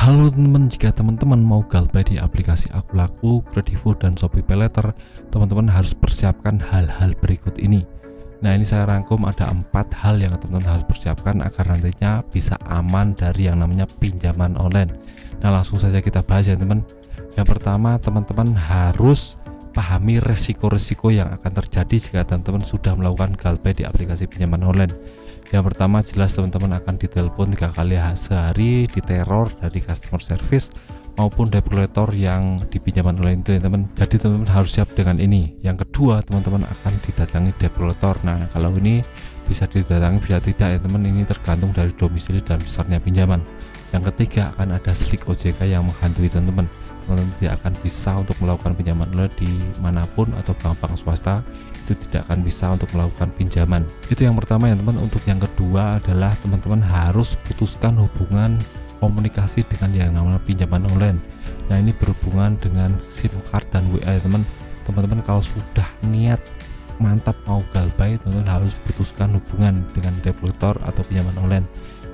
Halo teman-teman, jika teman-teman mau galbay di aplikasi Akulaku, Kredivo, dan Shopee Paylater, teman-teman harus persiapkan hal-hal berikut ini. Nah, ini saya rangkum ada 4 hal yang teman-teman harus persiapkan agar nantinya bisa aman dari yang namanya pinjaman online. Nah, langsung saja kita bahas ya teman. Yang pertama, teman-teman harus pahami resiko-resiko yang akan terjadi jika teman-teman sudah melakukan galbay di aplikasi pinjaman online. Yang pertama, jelas teman-teman akan ditelepon 3 kali sehari, diteror dari customer service maupun debt collector yang di pinjaman online itu ya teman. Jadi teman-teman harus siap dengan ini. Yang kedua, teman-teman akan didatangi debt collector. Nah, kalau ini bisa didatangi bisa tidak ya teman, ini tergantung dari domisili dan besarnya pinjaman. Yang ketiga, akan ada slik OJK yang menghantui teman-teman. Teman-teman tidak akan bisa untuk melakukan pinjaman online di manapun atau bank-bank swasta itu tidak akan bisa untuk melakukan pinjaman. Itu yang pertama ya teman. Untuk yang kedua adalah teman-teman harus putuskan hubungan komunikasi dengan yang namanya pinjaman online. Nah, ini berhubungan dengan SIM card dan WA ya teman. Teman-teman kalau sudah niat mantap mau galbay, teman-teman harus putuskan hubungan dengan debt collector atau pinjaman online.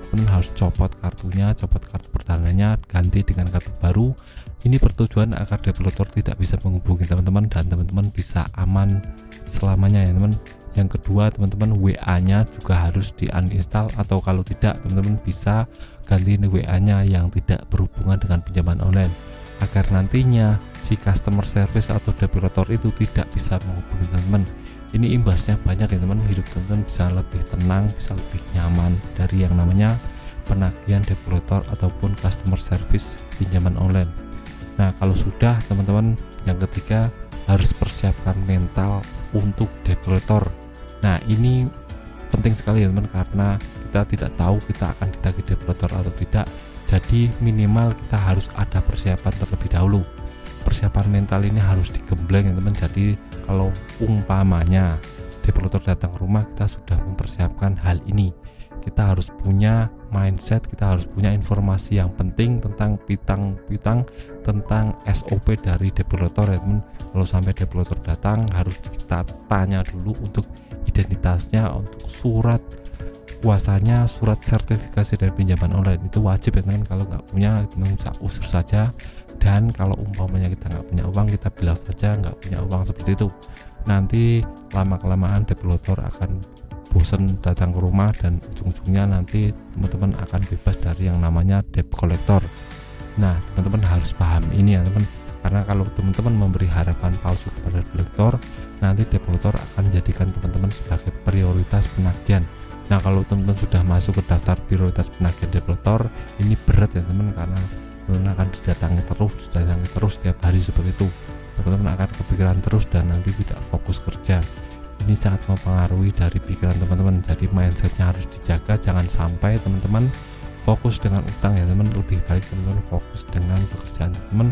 Teman-teman harus copot kartunya, copot kartu perdananya, ganti dengan kartu baru. Ini bertujuan agar debt collector tidak bisa menghubungi teman-teman dan teman-teman bisa aman selamanya ya teman. Yang kedua, teman-teman WA-nya juga harus di uninstall, atau kalau tidak teman-teman bisa ganti WA-nya yang tidak berhubungan dengan pinjaman online agar nantinya si customer service atau debt collector itu tidak bisa menghubungi teman-teman. Ini imbasnya banyak ya teman, hidup teman-teman bisa lebih tenang, bisa lebih nyaman dari yang namanya penagihan debt collector ataupun customer service pinjaman online. Nah, kalau sudah teman-teman, yang ketiga harus persiapkan mental untuk debt collector. Nah, ini penting sekali ya teman, karena kita tidak tahu kita akan ditagih debt collector atau tidak. Jadi minimal kita harus ada persiapan terlebih dahulu. Persiapan mental ini harus digembleng ya teman. Jadi kalau umpamanya debt collector datang ke rumah, kita sudah mempersiapkan hal ini. Kita harus punya mindset, kita harus punya informasi yang penting tentang piutang, tentang SOP dari debt collector ya teman. Kalau sampai debt collector datang, harus kita tanya dulu untuk identitasnya, untuk surat kuasanya, surat sertifikasi dari pinjaman online. Itu wajib ya teman. Kalau nggak punya, teman bisa usir saja. Dan kalau umpamanya kita nggak punya uang, kita bilang saja nggak punya uang, seperti itu. Nanti lama-kelamaan debt collector akan bosan datang ke rumah dan ujung-ujungnya nanti teman-teman akan bebas dari yang namanya debt collector. Nah, teman-teman harus paham ini ya teman, karena kalau teman-teman memberi harapan palsu kepada debt collector, nanti debt collector akan menjadikan teman-teman sebagai prioritas penagihan. Nah, kalau teman-teman sudah masuk ke daftar prioritas penagihan debt collector, ini berat ya teman, karena teman-teman akan didatangi terus setiap hari seperti itu. Teman-teman akan kepikiran terus dan nanti tidak fokus kerja. Ini sangat mempengaruhi dari pikiran teman-teman. Jadi mindsetnya harus dijaga, jangan sampai teman-teman fokus dengan utang ya teman. Lebih baik teman-teman fokus dengan pekerjaan teman,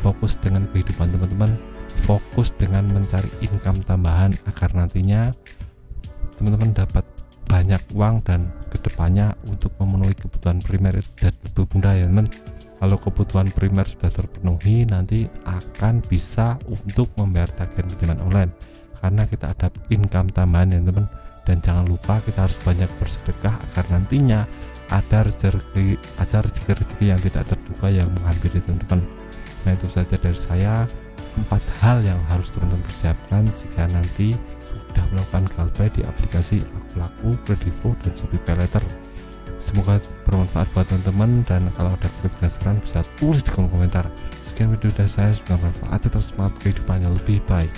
fokus dengan kehidupan teman-teman, fokus dengan mencari income tambahan agar nantinya teman-teman dapat banyak uang dan kedepannya untuk memenuhi kebutuhan primer dan berbunda ya teman. Kalau kebutuhan primer sudah terpenuhi, nanti akan bisa untuk membayar tagihan pinjaman online karena kita ada income tambahan ya teman. Dan jangan lupa kita harus banyak bersedekah agar nantinya ada rezeki yang tidak terduga yang menghampiri teman-teman. Nah, itu saja dari saya, 4 hal yang harus teman-teman persiapkan jika nanti sudah melakukan galbay di aplikasi Akulaku, Kredivo, dan Shopee Paylater. Semoga bermanfaat buat teman-teman, dan kalau ada penasaran bisa tulis di kolom komentar. Sekian video dari saya, semoga bermanfaat, tetap semangat kehidupannya lebih baik.